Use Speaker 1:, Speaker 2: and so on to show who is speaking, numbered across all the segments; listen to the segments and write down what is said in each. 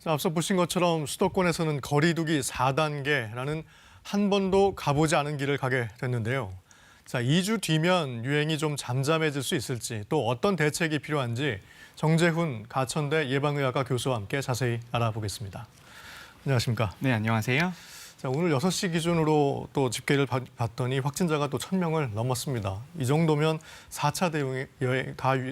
Speaker 1: 자, 앞서 보신 것처럼 수도권에서는 거리두기 4단계라는 한 번도 가보지 않은 길을 가게 됐는데요. 자, 2주 뒤면 유행이 좀 잠잠해질 수 있을지 또 어떤 대책이 필요한지 정재훈 가천대 예방의학과 교수와 함께 자세히 알아보겠습니다. 안녕하십니까?
Speaker 2: 네, 안녕하세요.
Speaker 1: 자, 오늘 6시 기준으로 또 집계를 봤더니 확진자가 또 1,000명을 넘었습니다. 이 정도면 4차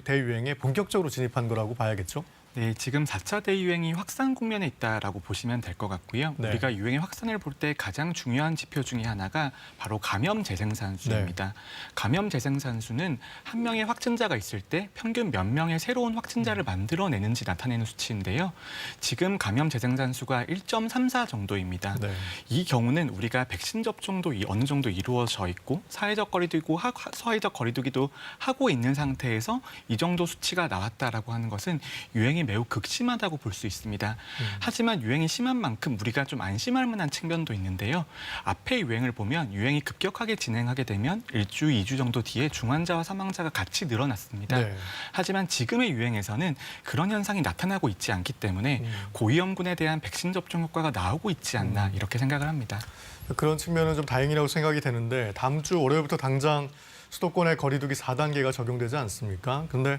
Speaker 1: 대유행에 본격적으로 진입한 거라고 봐야겠죠?
Speaker 2: 네, 지금 4차 대유행이 확산 국면에 있다라고 보시면 될 것 같고요.
Speaker 1: 네.
Speaker 2: 우리가 유행의 확산을 볼 때 가장 중요한 지표 중에 하나가 바로 감염 재생산수입니다. 감염 재생산수는 한 명의 확진자가 있을 때 평균 몇 명의 새로운 확진자를 만들어내는지 나타내는 수치인데요. 지금 감염 재생산수가 1.34 정도입니다.
Speaker 1: 네.
Speaker 2: 이 경우는 우리가 백신 접종도 어느 정도 이루어져 있고 사회적 거리두기도 하고 있는 상태에서 이 정도 수치가 나왔다라고 하는 것은 유행이 매우 극심하다고 볼 수 있습니다. 하지만 유행이 심한 만큼 우리가 좀 안심할 만한 측면도 있는데요. 앞에 유행을 보면 유행이 급격하게 진행하게 되면 1주, 2주 정도 뒤에 중환자와 사망자가 같이 늘어났습니다.
Speaker 1: 네.
Speaker 2: 하지만 지금의 유행에서는 그런 현상이 나타나고 있지 않기 때문에 고위험군에 대한 백신 접종 효과가 나오고 있지 않나 이렇게 생각을 합니다.
Speaker 1: 그런 측면은 좀 다행이라고 생각이 되는데 다음 주 월요일부터 당장 수도권의 거리두기 4단계가 적용되지 않습니까? 근데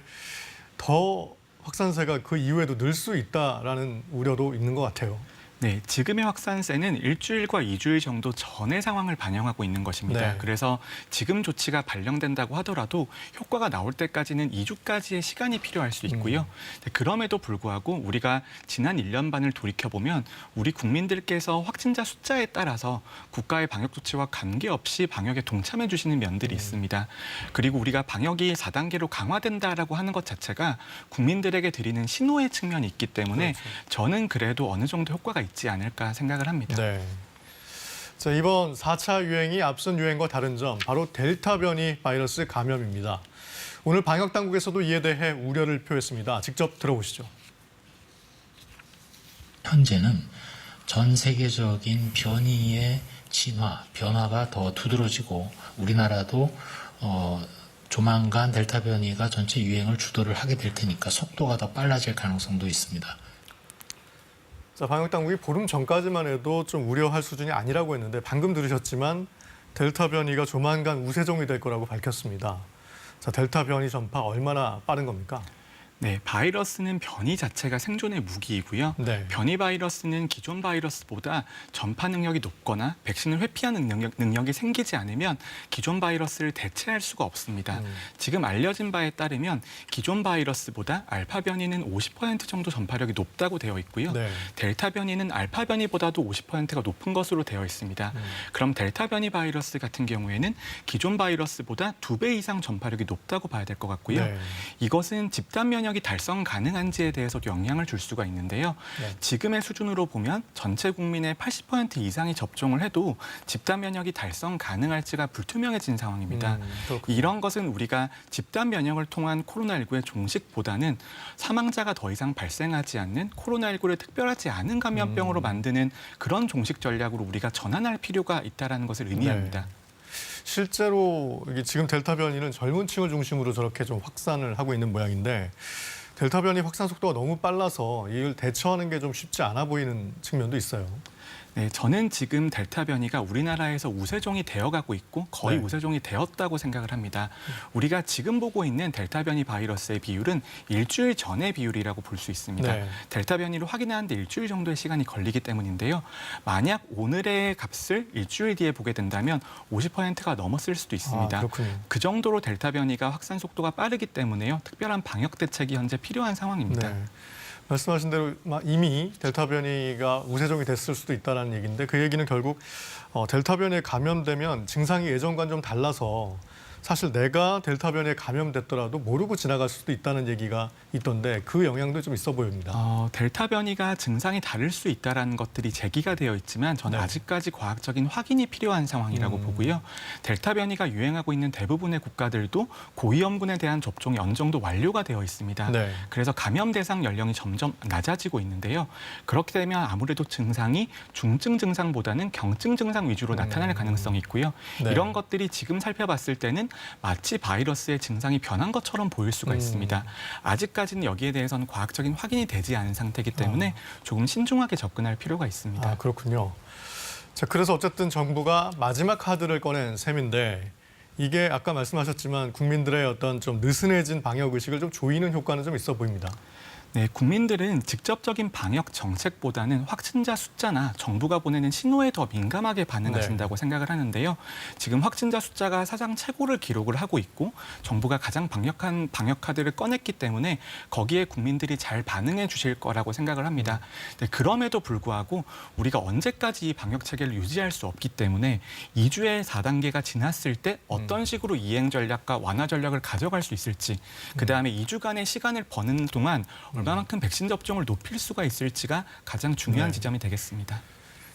Speaker 1: 더 확산세가 그 이후에도 늘 수 있다라는 우려도 있는 것 같아요.
Speaker 2: 네, 지금의 확산세는 일주일과 2주일 정도 전의 상황을 반영하고 있는 것입니다.
Speaker 1: 네.
Speaker 2: 그래서 지금 조치가 발령된다고 하더라도 효과가 나올 때까지는 2주까지의 시간이 필요할 수 있고요. 그럼에도 불구하고 우리가 지난 1년 반을 돌이켜보면 우리 국민들께서 확진자 숫자에 따라서 국가의 방역 조치와 관계없이 방역에 동참해 주시는 면들이 있습니다. 그리고 우리가 방역이 4단계로 강화된다라고 하는 것 자체가 국민들에게 드리는 신호의 측면이 있기 때문에
Speaker 1: 그렇죠.
Speaker 2: 저는 그래도 어느 정도 효과가 있지 않을까 생각을 합니다.
Speaker 1: 네. 자, 이번 4차 유행이 앞선 유행과 다른 점, 바로 델타 변이 바이러스 감염입니다. 오늘 방역 당국에서도 이에 대해 우려를 표했습니다. 직접 들어보시죠.
Speaker 3: 현재는 전 세계적인 변이의 변화가 더 두드러지고 우리나라도 조만간 델타 변이가 전체 유행을 주도를 하게 될 테니까 속도가 더 빨라질 가능성도 있습니다.
Speaker 1: 자, 방역 당국이 보름 전까지만 해도 좀 우려할 수준이 아니라고 했는데 방금 들으셨지만 델타 변이가 조만간 우세종이 될 거라고 밝혔습니다. 자, 델타 변이 전파 얼마나 빠른 겁니까?
Speaker 2: 네, 바이러스는 변이 자체가 생존의 무기이고요.
Speaker 1: 네.
Speaker 2: 변이 바이러스는 기존 바이러스보다 전파 능력이 높거나 백신을 회피하는 능력이 생기지 않으면 기존 바이러스를 대체할 수가 없습니다. 지금 알려진 바에 따르면 기존 바이러스보다 알파 변이는 50% 정도 전파력이 높다고 되어 있고요.
Speaker 1: 네.
Speaker 2: 델타 변이는 알파 변이보다도 50%가 높은 것으로 되어 있습니다. 그럼 델타 변이 바이러스 같은 경우에는 기존 바이러스보다 2배 이상 전파력이 높다고 봐야 될 것 같고요.
Speaker 1: 네.
Speaker 2: 이것은 집단 면역이 달성 가능한지에 대해서도 영향을 줄 수가 있는데요.
Speaker 1: 네.
Speaker 2: 지금의 수준으로 보면 전체 국민의 80% 이상이 접종을 해도 집단 면역이 달성 가능할지가 불투명해진 상황입니다.
Speaker 1: 그렇군요.
Speaker 2: 이런 것은 우리가 집단 면역을 통한 코로나19의 종식보다는 사망자가 더 이상 발생하지 않는 코로나19를 특별하지 않은 감염병으로 만드는 그런 종식 전략으로 우리가 전환할 필요가 있다는 것을 의미합니다.
Speaker 1: 네. 실제로 이게 지금 델타 변이는 젊은 층을 중심으로 저렇게 좀 확산을 하고 있는 모양인데 델타 변이 확산 속도가 너무 빨라서 이걸 대처하는 게 좀 쉽지 않아 보이는 측면도 있어요.
Speaker 2: 네, 저는 지금 델타 변이가 우리나라에서 우세종이 되어가고 있고 거의
Speaker 1: 네.
Speaker 2: 우세종이 되었다고 생각을 합니다. 우리가 지금 보고 있는 델타 변이 바이러스의 비율은 일주일 전의 비율이라고 볼 수 있습니다.
Speaker 1: 네.
Speaker 2: 델타 변이를 확인하는데 일주일 정도의 시간이 걸리기 때문인데요. 만약 오늘의 값을 일주일 뒤에 보게 된다면 50%가 넘었을 수도 있습니다.
Speaker 1: 그렇군요.
Speaker 2: 그 정도로 델타 변이가 확산 속도가 빠르기 때문에요. 특별한 방역 대책이 현재 필요한 상황입니다.
Speaker 1: 네. 말씀하신 대로 이미 델타 변이가 우세종이 됐을 수도 있다는 얘기인데 그 얘기는 결국 델타 변이에 감염되면 증상이 예전과는 좀 달라서 사실 내가 델타 변이에 감염됐더라도 모르고 지나갈 수도 있다는 얘기가 있던데 그 영향도 좀 있어 보입니다.
Speaker 2: 델타 변이가 증상이 다를 수 있다는 것들이 제기가 되어 있지만 저는
Speaker 1: 네.
Speaker 2: 아직까지 과학적인 확인이 필요한 상황이라고 보고요. 델타 변이가 유행하고 있는 대부분의 국가들도 고위험군에 대한 접종이 어느 정도 완료가 되어 있습니다.
Speaker 1: 네.
Speaker 2: 그래서 감염 대상 연령이 점점 낮아지고 있는데요. 그렇게 되면 아무래도 증상이 중증 증상보다는 경증 증상 위주로 나타날 가능성이 있고요.
Speaker 1: 네.
Speaker 2: 이런 것들이 지금 살펴봤을 때는 마치 바이러스의 증상이 변한 것처럼 보일 수가 있습니다. 아직까지는 여기에 대해서는 과학적인 확인이 되지 않은 상태이기 때문에 조금 신중하게 접근할 필요가 있습니다.
Speaker 1: 아, 그렇군요. 자, 그래서 어쨌든 정부가 마지막 카드를 꺼낸 셈인데 이게 아까 말씀하셨지만 국민들의 어떤 좀 느슨해진 방역 의식을 좀 조이는 효과는 좀 있어 보입니다.
Speaker 2: 네, 국민들은 직접적인 방역 정책보다는 확진자 숫자나 정부가 보내는 신호에 더 민감하게 반응하신다고 생각을 하는데요. 지금 확진자 숫자가 사상 최고를 기록을 하고 있고 정부가 가장 강력한 방역 카드를 꺼냈기 때문에 거기에 국민들이 잘 반응해 주실 거라고 생각을 합니다. 네, 그럼에도 불구하고 우리가 언제까지 이 방역 체계를 유지할 수 없기 때문에 2주의 4단계가 지났을 때 어떤 식으로 이행 전략과 완화 전략을 가져갈 수 있을지, 그다음에 2주간의 시간을 버는 동안 얼마만큼 백신 접종을 높일 수가 있을지가 가장 중요한 지점이 되겠습니다.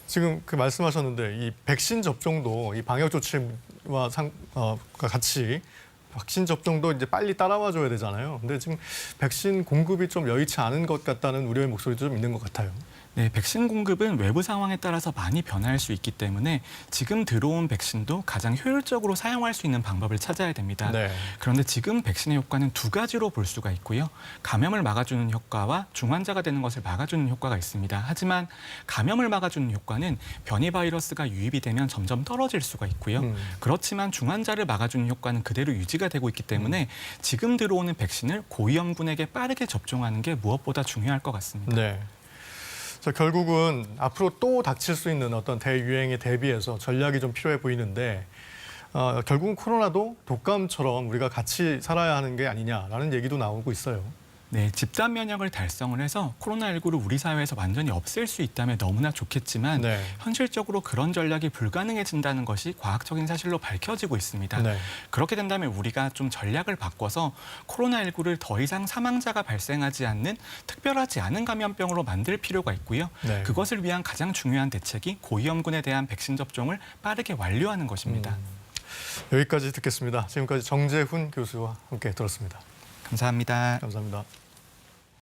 Speaker 1: 지금 그 말씀하셨는데 이 백신 접종도 이 방역 조치와 같이 백신 접종도 이제 빨리 따라와 줘야 되잖아요. 근데 지금 백신 공급이 좀 여의치 않은 것 같다는 우려의 목소리도 좀 있는 것 같아요.
Speaker 2: 네, 백신 공급은 외부 상황에 따라서 많이 변화할 수 있기 때문에 지금 들어온 백신도 가장 효율적으로 사용할 수 있는 방법을 찾아야 됩니다.
Speaker 1: 네.
Speaker 2: 그런데 지금 백신의 효과는 두 가지로 볼 수가 있고요. 감염을 막아주는 효과와 중환자가 되는 것을 막아주는 효과가 있습니다. 하지만 감염을 막아주는 효과는 변이 바이러스가 유입이 되면 점점 떨어질 수가 있고요. 그렇지만 중환자를 막아주는 효과는 그대로 유지가 되고 있기 때문에 지금 들어오는 백신을 고위험군에게 빠르게 접종하는 게 무엇보다 중요할 것 같습니다.
Speaker 1: 네. 자, 결국은 앞으로 또 닥칠 수 있는 어떤 대유행에 대비해서 전략이 좀 필요해 보이는데 결국은 코로나도 독감처럼 우리가 같이 살아야 하는 게 아니냐라는 얘기도 나오고 있어요.
Speaker 2: 네, 집단 면역을 달성을 해서 코로나19를 우리 사회에서 완전히 없앨 수 있다면 너무나 좋겠지만
Speaker 1: 네.
Speaker 2: 현실적으로 그런 전략이 불가능해진다는 것이 과학적인 사실로 밝혀지고 있습니다.
Speaker 1: 네.
Speaker 2: 그렇게 된다면 우리가 좀 전략을 바꿔서 코로나19를 더 이상 사망자가 발생하지 않는 특별하지 않은 감염병으로 만들 필요가 있고요.
Speaker 1: 네.
Speaker 2: 그것을 위한 가장 중요한 대책이 고위험군에 대한 백신 접종을 빠르게 완료하는 것입니다.
Speaker 1: 여기까지 듣겠습니다. 지금까지 정재훈 교수와 함께 들었습니다.
Speaker 2: 감사합니다.
Speaker 1: 감사합니다.